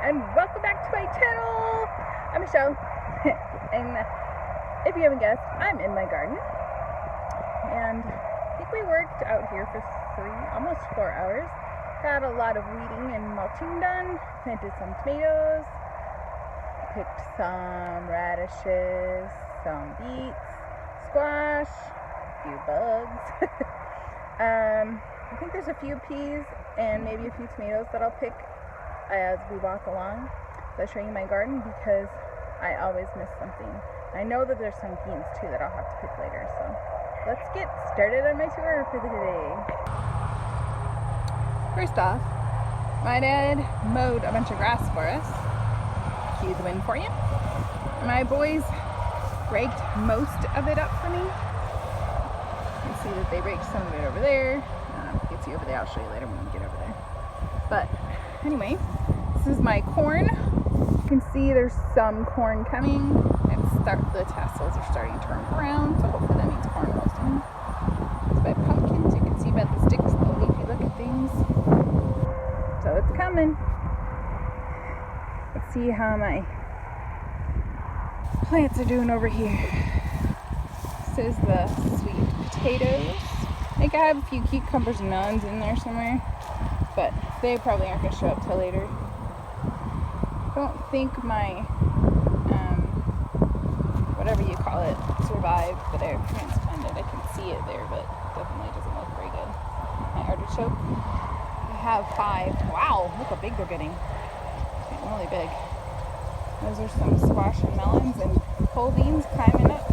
and welcome back to my channel. I'm Michelle, and if you haven't guessed, I'm in my garden, and I think we worked out here for almost 4 hours. Got a lot of weeding and mulching done, planted some tomatoes, picked some radishes, some beets, squash, a few bugs. I think there's a few peas and maybe a few tomatoes that I'll pick as we walk along. So I'll show you my garden because I always miss something. I know that there's some beans too that I'll have to pick later. So let's get started on my tour for the day. First off, my dad mowed a bunch of grass for us. Cue the wind for you. My boys raked most of it up for me. You can see that they raked some of it over there. You can see over there. I'll show you later when we get over there. But anyway, this is my corn. You can see there's some corn coming, and the tassels are starting to turn brown, so hopefully that means corn will soon. It's my pumpkins. You can see by the sticks and the leafy looking things. So it's coming. Let's see how my plants are doing over here. This is the sweet potatoes. I think I have a few cucumbers and melons in there somewhere, but they probably aren't going to show up till later. I don't think my, whatever you call it, survived, but I transplanted. I can see it there, but definitely doesn't look very good. My artichoke, I have 5. Wow, look how big they're getting. Getting really big. Those are some squash and melons and pole beans climbing up.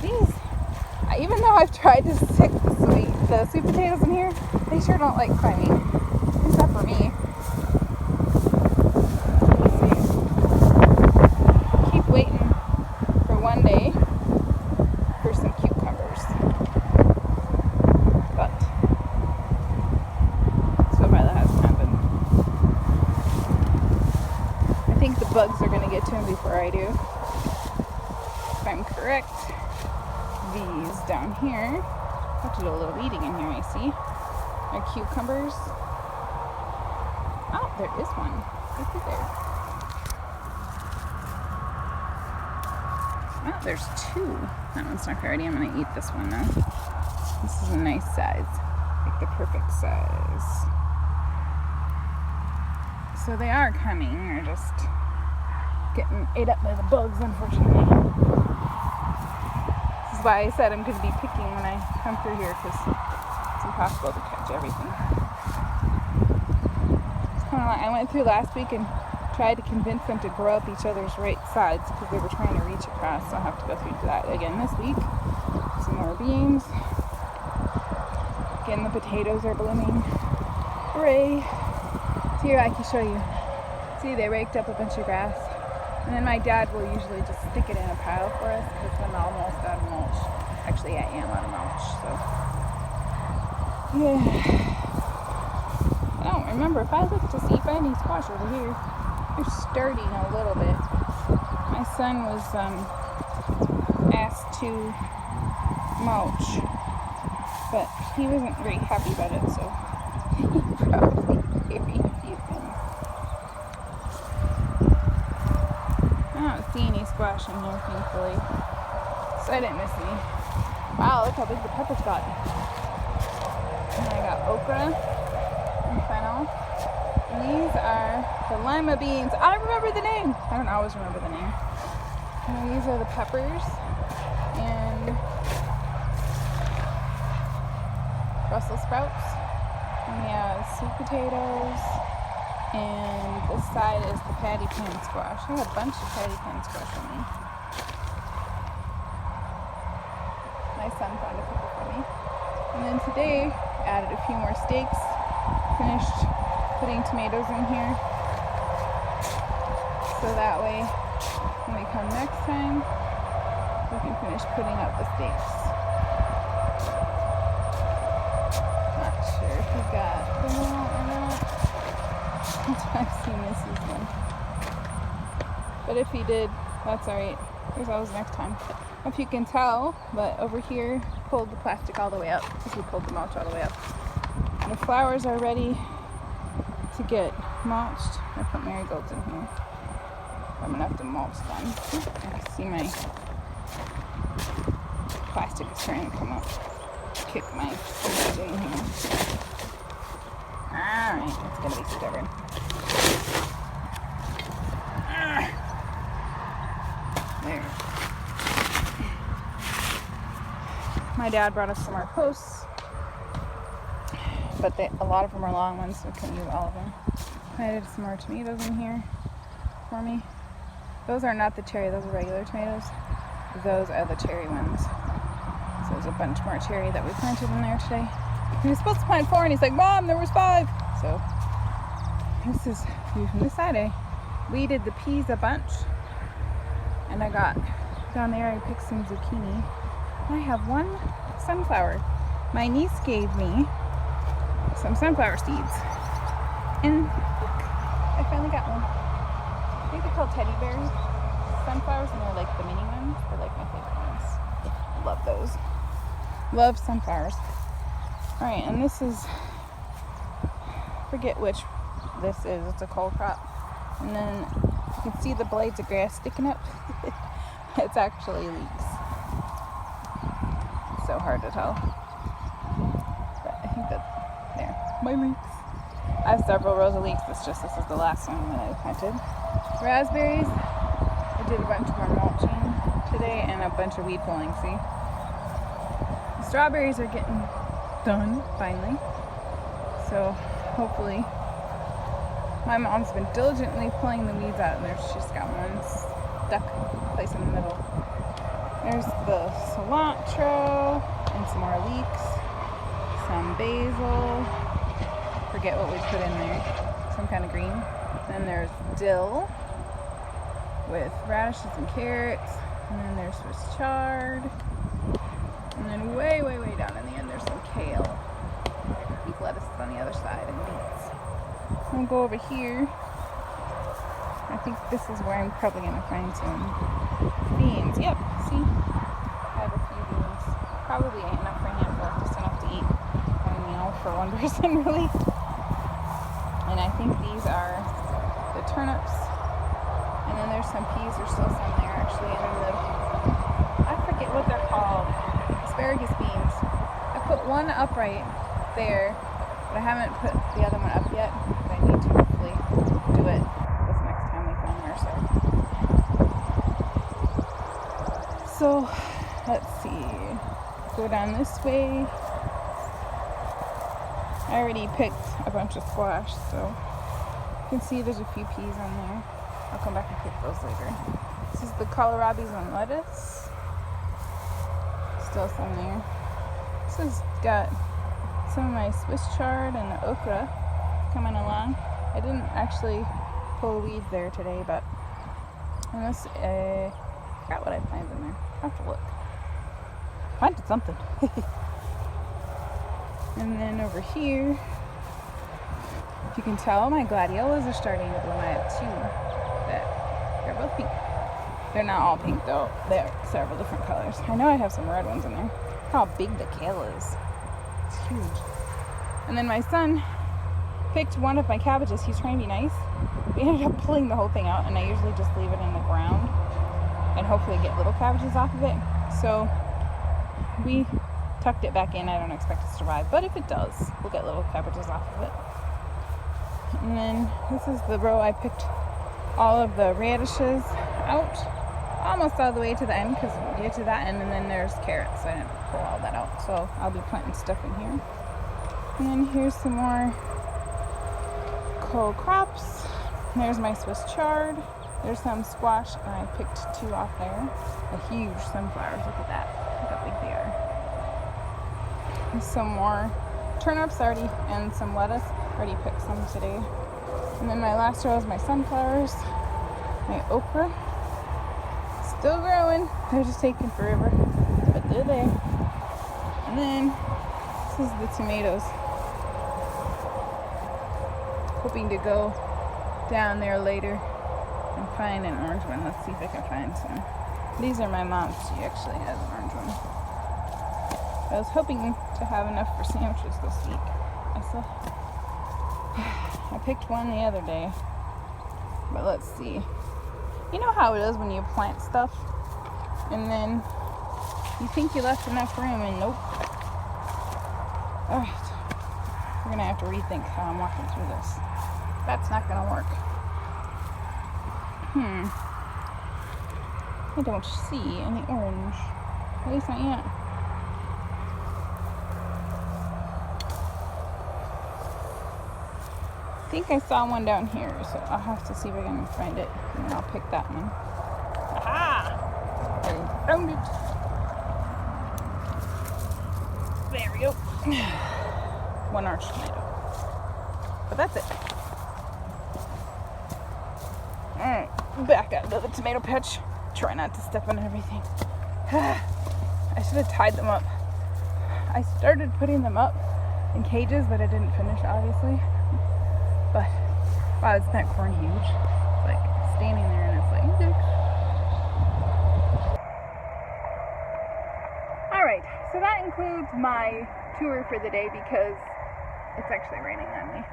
These, even though I've tried to stick the sweet potatoes in here, they sure don't like climbing, except for me. Let's see. Keep waiting for one day for some cucumbers, but so far that hasn't happened. I think the bugs are going to get to them before I do, if I'm correct. These down here, I have to do a little weeding in here, I see. Are cucumbers. Oh, there is one. Look at there. Oh, there's 2. That one's not ready. I'm going to eat this one now. This is a nice size. Like the perfect size. So they are coming. They're just getting ate up by the bugs, unfortunately. This is why I said I'm going to be picking when I come through here, because it's impossible to catch everything. It's kind of like I went through last week and tried to convince them to grow up each other's right sides because they were trying to reach across, so I'll have to go through that again this week. Some more beans. Again, the potatoes are blooming. Hooray! So here I can show you. See, they raked up a bunch of grass. And then my dad will usually just stick it in a pile for us because I'm almost out of mulch. Actually, I am out of mulch, so. Yeah. I don't remember if I looked to see if any squash over here. They're starting a little bit. My son was asked to mulch, but he wasn't very happy about it, so he probably buried a few things. I don't see any squash in here, thankfully, so I didn't miss any. Wow, look how big the peppers got. And I got okra and fennel. And these are the lima beans. I remember the name. I don't always remember the name. And these are the peppers and Brussels sprouts. And we have sweet potatoes. And this side is the patty pan squash. I have a bunch of patty pan squash on me. My son found a couple for me. And then today, added a few more steaks. Finished putting tomatoes in here. So that way, when we come next time, we can finish putting up the steaks. Not sure if he got them all or not. Sometimes he misses them. But if he did, that's alright. There's always next time. I don't know if you can tell, but over here, pulled the plastic all the way up because we pulled the mulch all the way up. And the flowers are ready to get mulched. I put marigolds in here. I'm gonna have to mulch them. I can see my plastic is trying to come up. Kick my food in here. Alright, it's gonna be stubborn. There. My dad brought us some more posts, but a lot of them are long ones, so I couldn't use all of them. I did some more tomatoes in here for me. Those are not the cherry, those are regular tomatoes. Those are the cherry ones. So there's a bunch more cherry that we planted in there today. He was supposed to plant 4 and he's like, Mom, there was 5. So this is view from this side. I weeded the peas a bunch. And I got down there, I picked some zucchini. And I have 1 sunflower. My niece gave me some sunflower seeds. And look, I finally got one. I think they're called teddy bears. Sunflowers, and they're like the mini ones. They're like my favorite ones. Love those. Love sunflowers. Alright, and this is, forget which this is. It's a cole crop. And then you can see the blades of grass sticking up. It's actually leeks. It's so hard to tell. But I think that, there, my leeks. I have several rows of leeks. This is the last one that I planted. Raspberries. I did a bunch more mulching today and a bunch of weed pulling, see? The strawberries are getting done, finally. So, hopefully. My mom's been diligently pulling the weeds out, and she's just got one stuck place in the middle. There's the cilantro, and some more leeks, some basil. Forget what we put in there. Some kind of green. Then there's dill with radishes and carrots. And then there's Swiss chard. And then way, way, way down in the end, there's some kale. Leaf lettuce is on the other side and beets. I'm gonna go over here. I think this is where I'm probably gonna find some beans. Yep, see? I have a few beans. Probably ain't enough for a handful, just enough to eat one meal for one person, really. And I think these are the turnips. And then there's some peas. There's still some there, actually. And then I forget what they're called. Asparagus beans. I put one upright there, but I haven't put the other one up yet. But I need to hopefully do it this next time we come there. So let's see. Go down this way. I already picked a bunch of squash, so you can see there's a few peas on there. I'll come back and pick those later. This is the kohlrabies and lettuce. Still some there. This has got some of my Swiss chard and the okra coming along. I didn't actually pull weeds there today, but unless I forgot what I planted in there. I'll have to look. Planted something. And then over here, if you can tell, my gladiolas are starting to bloom. I have 2 that they're both pink. They're not all pink though. They're several different colors. I know I have some red ones in there. How big the kale is. It's huge. And then my son picked one of my cabbages. He's trying to be nice. We ended up pulling the whole thing out, and I usually just leave it in the ground and hopefully get little cabbages off of it. So we tucked it back in. I don't expect it to survive, but if it does, we'll get little cabbages off of it. And then this is the row I picked all of the radishes out, almost all the way to the end, because we get to that end, and then there's carrots, so I didn't pull all that out. So I'll be planting stuff in here. And then here's some more cole crops. There's my Swiss chard. There's some squash, and I picked 2 off there. The huge sunflowers, look at that. Look how big they are. Some more turnips already, and some lettuce. Already picked some today. And then my last row is my sunflowers, my okra. Still growing. They're just taking forever, but they're there. And then this is the tomatoes. Hoping to go down there later and find an orange one. Let's see if I can find some. These are my mom's. She actually has an orange one. I was hoping to have enough for sandwiches this week. I I picked one the other day. But let's see. You know how it is when you plant stuff and then you think you left enough room and nope. Alright. We're gonna have to rethink how I'm walking through this. That's not gonna work. I don't see any orange. At least not yet. I think I saw one down here, so I'll have to see if I can find it, and then I'll pick that one. Aha! I found it! There we go. One orange tomato. But that's it. Alright, back out to the tomato patch. Try not to step on everything. I should have tied them up. I started putting them up in cages, but I didn't finish, obviously. But, wow, isn't that corn huge? It's like standing there and it's like, okay. Alright, so that includes my tour for the day because it's actually raining on me.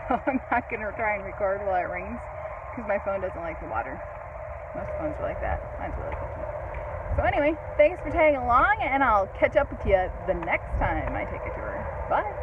So I'm not going to try and record while it rains because my phone doesn't like the water. Most phones are like that. Mine's really good. So anyway, thanks for tagging along and I'll catch up with you the next time I take a tour. Bye!